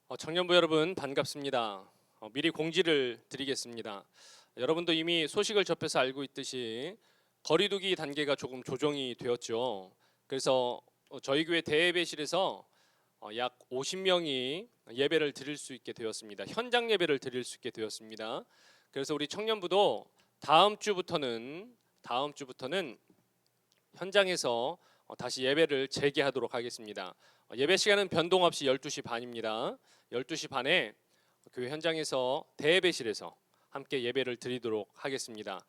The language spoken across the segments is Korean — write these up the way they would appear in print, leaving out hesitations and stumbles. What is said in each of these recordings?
청년부 여러분 반갑습니다. 미리 공지를 드리겠습니다. 여러분도 이미 소식을 접해서 알고 있듯이 거리두기 단계가 조금 조정이 되었죠. 그래서 저희 교회 대예배실에서 약 50명이 예배를 드릴 수 있게 되었습니다. 현장 예배를 드릴 수 있게 되었습니다. 그래서 우리 청년부도 다음 주부터는 현장에서 다시 예배를 재개하도록 하겠습니다. 예배 시간은 변동 없이 12시 반입니다. 12시 반에 교회 현장에서 대예배실에서 함께 예배를 드리도록 하겠습니다.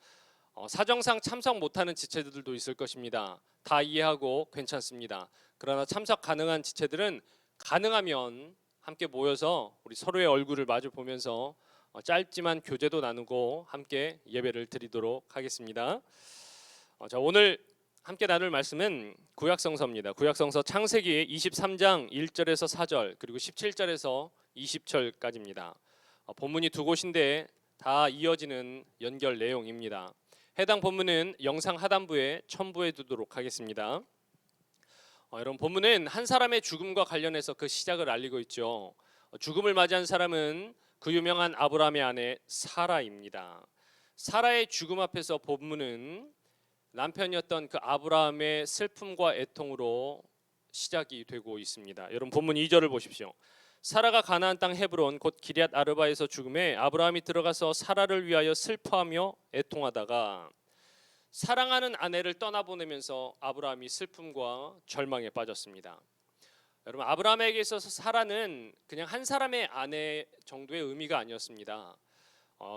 사정상 참석 못하는 지체들도 있을 것입니다. 다 이해하고 괜찮습니다. 그러나 참석 가능한 지체들은 가능하면 함께 모여서 우리 서로의 얼굴을 마주 보면서 짧지만 교제도 나누고 함께 예배를 드리도록 하겠습니다. 자, 오늘 함께 나눌 말씀은 구약성서입니다. 구약성서 창세기 23장 1절에서 4절 그리고 17절에서 20절까지입니다. 본문이 두 곳인데 다 이어지는 연결 내용입니다. 해당 본문은 영상 하단부에 첨부해 두도록 하겠습니다. 여러분, 본문은 한 사람의 죽음과 관련해서 그 시작을 알리고 있죠. 죽음을 맞이한 사람은 그 유명한 아브라함의 아내 사라입니다. 사라의 죽음 앞에서 본문은 남편이었던 그 아브라함의 슬픔과 애통으로 시작이 되고 있습니다. 여러분, 본문 2절을 보십시오. 사라가 가나안 땅 헤브론 곧 기럇 아르바에서 죽음에 아브라함이 들어가서 사라를 위하여 슬퍼하며 애통하다가 사랑하는 아내를 떠나보내면서 아브라함이 슬픔과 절망에 빠졌습니다. 여러분, 아브라함에게 있어서 사라는 그냥 한 사람의 아내 정도의 의미가 아니었습니다.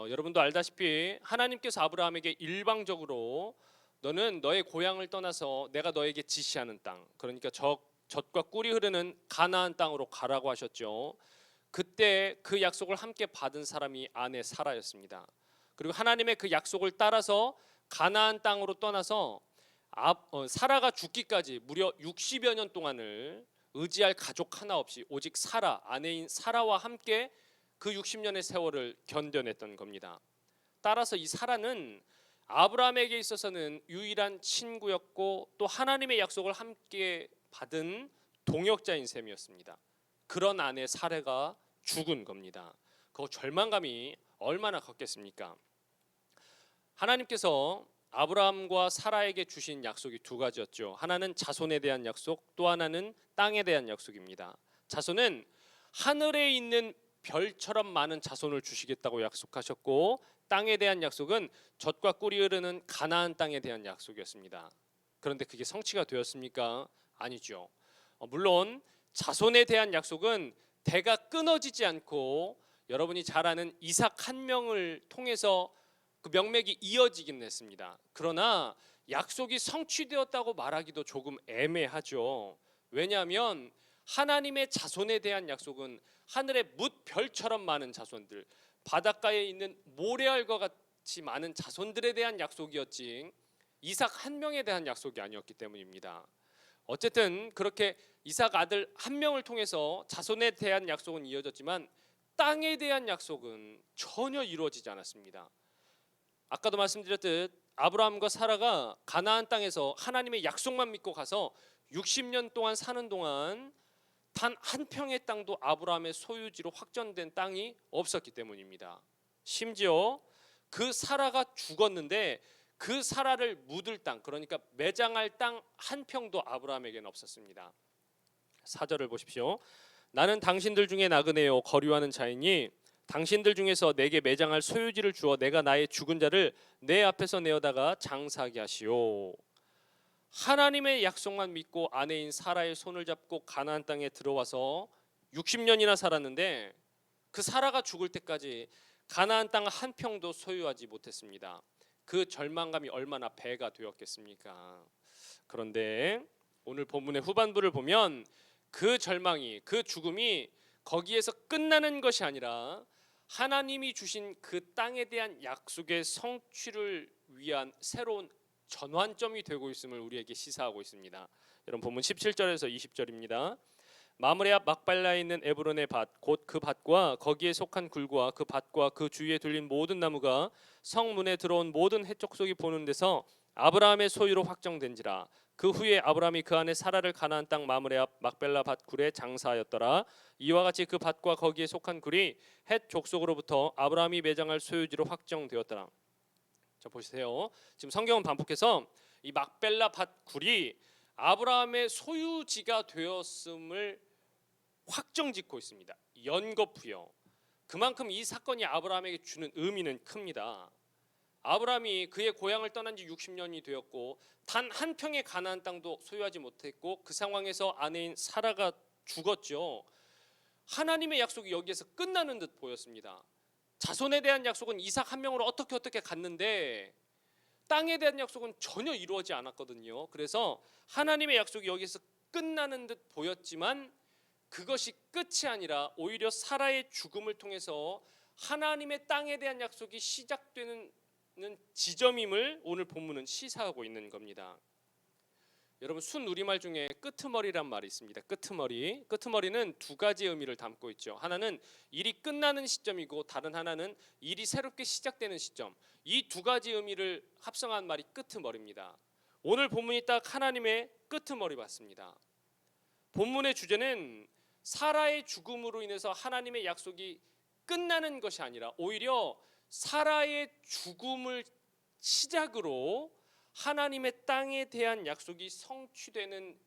여러분도 알다시피 하나님께서 아브라함에게 일방적으로 너는 너의 고향을 떠나서 내가 너에게 지시하는 땅, 그러니까 젖과 꿀이 흐르는 가나안 땅으로 가라고 하셨죠. 그때 그 약속을 함께 받은 사람이 아내 사라였습니다. 그리고 하나님의 그 약속을 따라서 가나안 땅으로 떠나서 사라가 죽기까지 무려 60여 년 동안을 의지할 가족 하나 없이 오직 사라, 아내인 사라와 함께 그 60년의 세월을 견뎌냈던 겁니다. 따라서 이 사라는 아브라함에게 있어서는 유일한 친구였고 또 하나님의 약속을 함께 받은 동역자인 셈이었습니다. 그런 아내 사라가 죽은 겁니다. 그 절망감이 얼마나 컸겠습니까? 하나님께서 아브라함과 사라에게 주신 약속이 두 가지였죠. 하나는 자손에 대한 약속, 또 하나는 땅에 대한 약속입니다. 자손은 하늘에 있는 별처럼 많은 자손을 주시겠다고 약속하셨고, 땅에 대한 약속은 젖과 꿀이 흐르는 가나안 땅에 대한 약속이었습니다. 그런데 그게 성취가 되었습니까? 아니죠. 물론 자손에 대한 약속은 대가 끊어지지 않고 여러분이 잘 아는 이삭 한 명을 통해서 그 명맥이 이어지긴 했습니다. 그러나 약속이 성취되었다고 말하기도 조금 애매하죠. 왜냐하면 하나님의 자손에 대한 약속은 하늘의 뭇별처럼 많은 자손들, 바닷가에 있는 모래알과 같이 많은 자손들에 대한 약속이었지 이삭 한 명에 대한 약속이 아니었기 때문입니다. 어쨌든 그렇게 이삭 아들 한 명을 통해서 자손에 대한 약속은 이어졌지만 땅에 대한 약속은 전혀 이루어지지 않았습니다. 아까도 말씀드렸듯 아브라함과 사라가 가나안 땅에서 하나님의 약속만 믿고 가서 60년 동안 사는 동안 단 한 평의 땅도 아브라함의 소유지로 확정된 땅이 없었기 때문입니다. 심지어 그 사라가 죽었는데 그 사라를 묻을 땅, 그러니까 매장할 땅 한 평도 아브라함에게는 없었습니다. 4절을 보십시오. 나는 당신들 중에 나그네요 거류하는 자이니 당신들 중에서 내게 매장할 소유지를 주어 내가 나의 죽은 자를 내 앞에서 내어다가 장사하게 하시오. 하나님의 약속만 믿고 아내인 사라의 손을 잡고 가나안 땅에 들어와서 60년이나 살았는데 그 사라가 죽을 때까지 가나안 땅 한 평도 소유하지 못했습니다. 그 절망감이 얼마나 배가 되었겠습니까? 그런데 오늘 본문의 후반부를 보면 그 절망이, 그 죽음이 거기에서 끝나는 것이 아니라 하나님이 주신 그 땅에 대한 약속의 성취를 위한 새로운 전환점이 되고 있음을 우리에게 시사하고 있습니다. 여러분, 본문 17절에서 20절입니다. 마므레 앞 막발라에 있는 에브론의 밭 곧 그 밭과 거기에 속한 굴과 그 밭과 그 주위에 둘린 모든 나무가 성문에 들어온 모든 해쪽 속이 보는 데서 아브라함의 소유로 확정된지라. 그 후에 아브라함이 그 안에 사라를 가나안 땅 마므레 앞 막벨라 밭 굴에 장사하였더라. 이와 같이 그 밭과 거기에 속한 굴이 헷 족속으로부터 아브라함이 매장할 소유지로 확정되었더라. 자 보세요. 지금 성경은 반복해서 이 막벨라 밭 굴이 아브라함의 소유지가 되었음을 확정짓고 있습니다. 연거푸요. 그만큼 이 사건이 아브라함에게 주는 의미는 큽니다. 아브라함이 그의 고향을 떠난 지 60년이 되었고 단 한 평의 가나안 땅도 소유하지 못했고 그 상황에서 아내인 사라가 죽었죠. 하나님의 약속이 여기에서 끝나는 듯 보였습니다. 자손에 대한 약속은 이삭 한 명으로 어떻게 갔는데 땅에 대한 약속은 전혀 이루어지지 않았거든요. 그래서 하나님의 약속이 여기서 끝나는 듯 보였지만 그것이 끝이 아니라 오히려 사라의 죽음을 통해서 하나님의 땅에 대한 약속이 시작되는 지점임을 오늘 본문은 시사하고 있는 겁니다. 여러분 순우리말 중에 끄트머리란 말이 있습니다. 끄트머리는 두 가지의 의미를 담고 있죠. 하나는 일이 끝나는 시점이고 다른 하나는 일이 새롭게 시작되는 시점. 이 두 가지 의미를 합성한 말이 끄트머리입니다. 오늘 본문이 딱 하나님의 끄트머리 같습니다. 본문의 주제는 사라의 죽음으로 인해서 하나님의 약속이 끝나는 것이 아니라 오히려 사라의 죽음을 시작으로 하나님의 땅에 대한 약속이 성취되는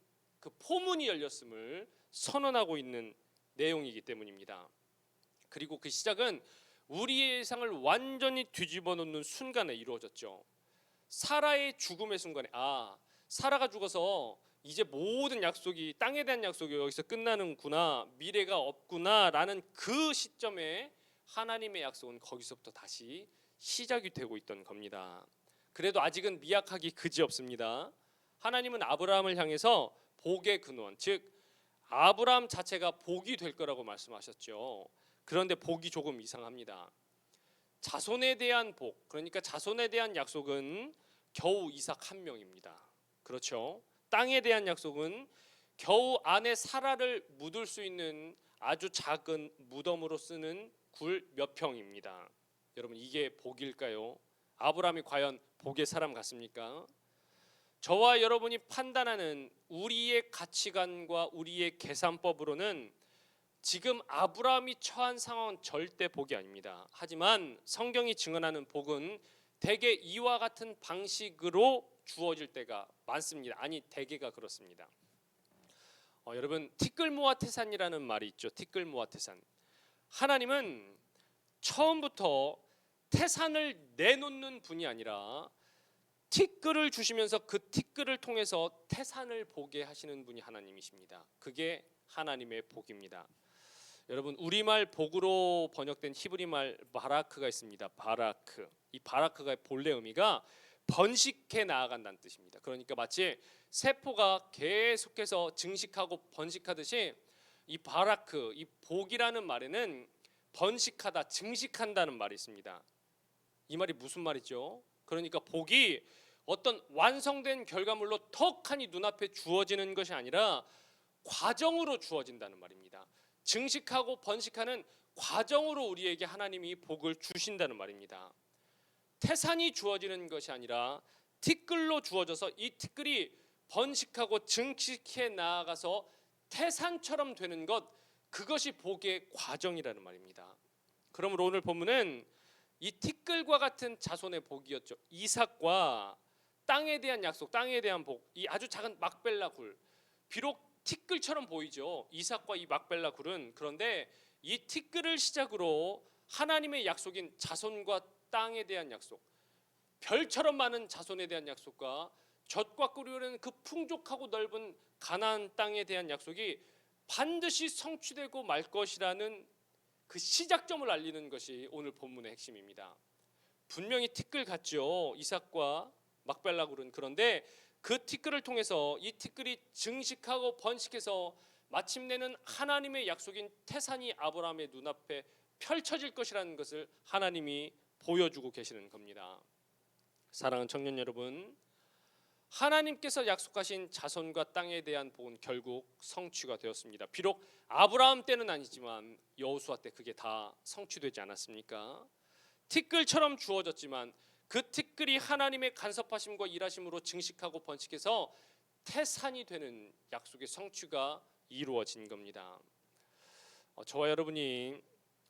그 포문이 열렸음을 선언하고 있는 내용이기 때문입니다. 그리고 그 시작은 우리의 예상을 완전히 뒤집어 놓는 순간에 이루어졌죠. 사라의 죽음의 순간에 사라가 죽어서 이제 모든 약속이 땅에 대한 약속이 여기서 끝나는구나, 미래가 없구나라는 그 시점에 하나님의 약속은 거기서부터 다시 시작이 되고 있던 겁니다. 그래도 아직은 미약하기 그지없습니다. 하나님은 아브라함을 향해서 복의 근원, 즉 아브라함 자체가 복이 될 거라고 말씀하셨죠. 그런데 복이 조금 이상합니다. 자손에 대한 복, 그러니까 자손에 대한 약속은 겨우 이삭 한 명입니다. 그렇죠? 땅에 대한 약속은 겨우 아내 사라를 묻을 수 있는 아주 작은 무덤으로 쓰는 굴 몇 평입니다. 여러분 이게 복일까요? 아브라함이 과연 복의 사람 같습니까? 저와 여러분이 판단하는 우리의 가치관과 우리의 계산법으로는 지금 아브라함이 처한 상황은 절대 복이 아닙니다. 하지만 성경이 증언하는 복은 대개 이와 같은 방식으로 주어질 때가 많습니다. 아니 대개가 그렇습니다. 여러분 티끌모아태산이라는 말이 있죠. 티끌모아태산. 하나님은 처음부터 태산을 내놓는 분이 아니라 티끌을 주시면서 그 티끌을 통해서 태산을 보게 하시는 분이 하나님이십니다. 그게 하나님의 복입니다. 여러분 우리말 복으로 번역된 히브리말 바라크가 있습니다. 바라크. 이 바라크가 본래 의미가 번식해 나아간다는 뜻입니다. 그러니까 마치 세포가 계속해서 증식하고 번식하듯이 이 바라크, 이 복이라는 말에는 번식하다, 증식한다는 말이 있습니다. 이 말이 무슨 말이죠? 그러니까 복이 어떤 완성된 결과물로 턱하니 눈앞에 주어지는 것이 아니라 과정으로 주어진다는 말입니다. 증식하고 번식하는 과정으로 우리에게 하나님이 복을 주신다는 말입니다. 태산이 주어지는 것이 아니라 티끌로 주어져서 이 티끌이 번식하고 증식해 나아가서 태산처럼 되는 것, 그것이 복의 과정이라는 말입니다. 그러므로 오늘 본문은 이 티끌과 같은 자손의 복이었죠. 이삭과 땅에 대한 약속, 땅에 대한 복, 이 아주 작은 막벨라 굴, 비록 티끌처럼 보이죠. 이삭과 이 막벨라 굴은. 그런데 이 티끌을 시작으로 하나님의 약속인 자손과 땅에 대한 약속, 별처럼 많은 자손에 대한 약속과 젖과 꿀이 흐르는 그 풍족하고 넓은 가나안 땅에 대한 약속이 반드시 성취되고 말 것이라는 그 시작점을 알리는 것이 오늘 본문의 핵심입니다. 분명히 티끌 같죠. 이삭과 막벨라 굴은. 그런데 그 티끌을 통해서 이 티끌이 증식하고 번식해서 마침내는 하나님의 약속인 태산이 아브라함의 눈앞에 펼쳐질 것이라는 것을 하나님이 보여주고 계시는 겁니다. 사랑하는 청년 여러분, 하나님께서 약속하신 자손과 땅에 대한 복은 결국 성취가 되었습니다. 비록 아브라함 때는 아니지만 여호수아 때 그게 다 성취되지 않았습니까? 티끌처럼 주어졌지만 그 티끌이 하나님의 간섭하심과 일하심으로 증식하고 번식해서 태산이 되는 약속의 성취가 이루어진 겁니다. 저와 여러분이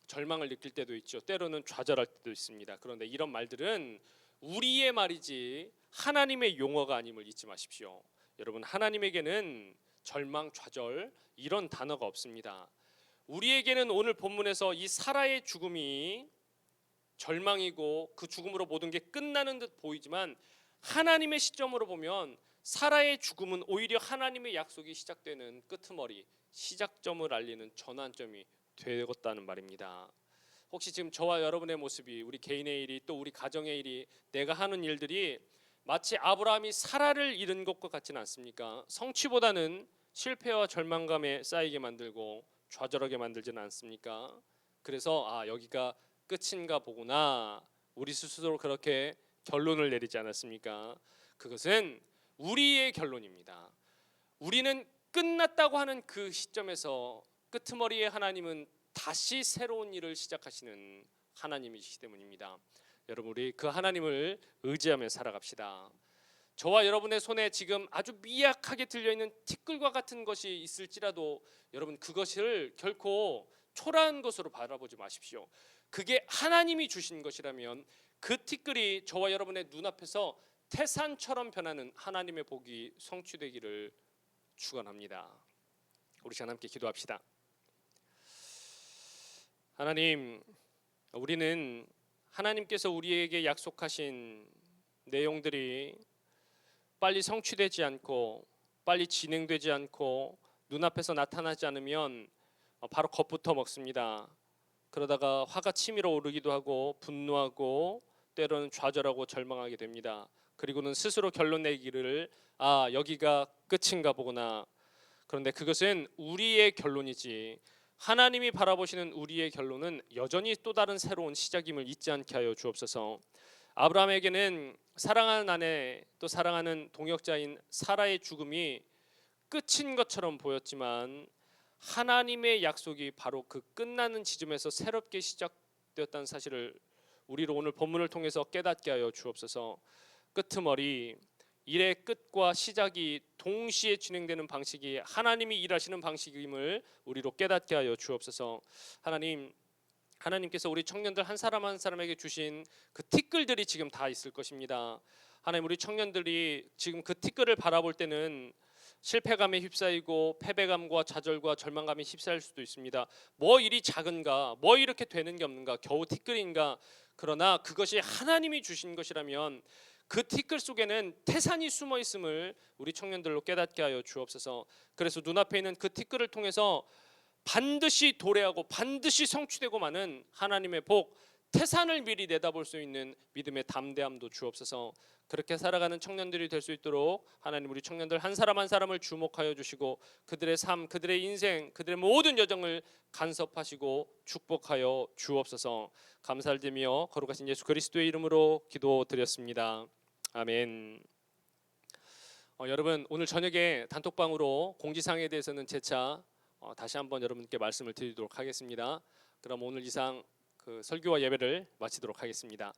절망을 느낄 때도 있죠. 때로는 좌절할 때도 있습니다. 그런데 이런 말들은 우리의 말이지 하나님의 용어가 아님을 잊지 마십시오. 여러분, 하나님에게는 절망, 좌절 이런 단어가 없습니다. 우리에게는 오늘 본문에서 이 사라의 죽음이 절망이고 그 죽음으로 모든 게 끝나는 듯 보이지만 하나님의 시점으로 보면 사라의 죽음은 오히려 하나님의 약속이 시작되는 끄트머리, 시작점을 알리는 전환점이 되었다는 말입니다. 혹시 지금 저와 여러분의 모습이, 우리 개인의 일이, 또 우리 가정의 일이, 내가 하는 일들이 마치 아브라함이 사라를 잃은 것과 같지는 않습니까? 성취보다는 실패와 절망감에 쌓이게 만들고 좌절하게 만들지는 않습니까? 그래서 여기가 끝인가 보구나, 우리 스스로 그렇게 결론을 내리지 않았습니까? 그것은 우리의 결론입니다. 우리는 끝났다고 하는 그 시점에서 끄트머리에 하나님은 다시 새로운 일을 시작하시는 하나님이시기 때문입니다. 여러분, 우리 그 하나님을 의지하며 살아갑시다. 저와 여러분의 손에 지금 아주 미약하게 들려있는 티끌과 같은 것이 있을지라도 여러분, 그것을 결코 초라한 것으로 바라보지 마십시오. 그게 하나님이 주신 것이라면 그 티끌이 저와 여러분의 눈앞에서 태산처럼 변하는 하나님의 복이 성취되기를 축원합니다. 우리 시간 함께 기도합시다. 하나님, 우리는 하나님께서 우리에게 약속하신 내용들이 빨리 성취되지 않고 빨리 진행되지 않고 눈앞에서 나타나지 않으면 바로 겁부터 먹습니다. 그러다가 화가 치밀어 오르기도 하고 분노하고 때로는 좌절하고 절망하게 됩니다. 그리고는 스스로 결론 내기를 여기가 끝인가 보구나. 그런데 그것은 우리의 결론이지 하나님이 바라보시는 우리의 결론은 여전히 또 다른 새로운 시작임을 잊지 않게 하여 주옵소서. 아브라함에게는 사랑하는 아내 또 사랑하는 동역자인 사라의 죽음이 끝인 것처럼 보였지만 하나님의 약속이 바로 그 끝나는 지점에서 새롭게 시작되었다는 사실을 우리로 오늘 본문을 통해서 깨닫게 하여 주옵소서. 끄트머리, 일의 끝과 시작이 동시에 진행되는 방식이 하나님이 일하시는 방식임을 우리로 깨닫게 하여 주옵소서. 하나님께서 우리 청년들 한 사람 한 사람에게 주신 그 티끌들이 지금 다 있을 것입니다. 하나님, 우리 청년들이 지금 그 티끌을 바라볼 때는 실패감에 휩싸이고 패배감과 좌절과 절망감에 휩싸일 수도 있습니다. 뭐 일이 작은가, 뭐 이렇게 되는 게 없는가, 겨우 티끌인가. 그러나 그것이 하나님이 주신 것이라면 그 티끌 속에는 태산이 숨어 있음을 우리 청년들로 깨닫게 하여 주옵소서. 그래서 눈앞에 있는 그 티끌을 통해서 반드시 도래하고 반드시 성취되고 마는 하나님의 복, 태산을 미리 내다볼 수 있는 믿음의 담대함도 주옵소서. 그렇게 살아가는 청년들이 될 수 있도록 하나님, 우리 청년들 한 사람 한 사람을 주목하여 주시고 그들의 삶, 그들의 인생, 그들의 모든 여정을 간섭하시고 축복하여 주옵소서. 감사를 드리며 거룩하신 예수 그리스도의 이름으로 기도드렸습니다. 아멘. 여러분, 오늘 저녁에 단톡방으로 공지사항에 대해서는 재차 다시 한번 여러분께 말씀을 드리도록 하겠습니다. 그럼 오늘 이상 그 설교와 예배를 마치도록 하겠습니다.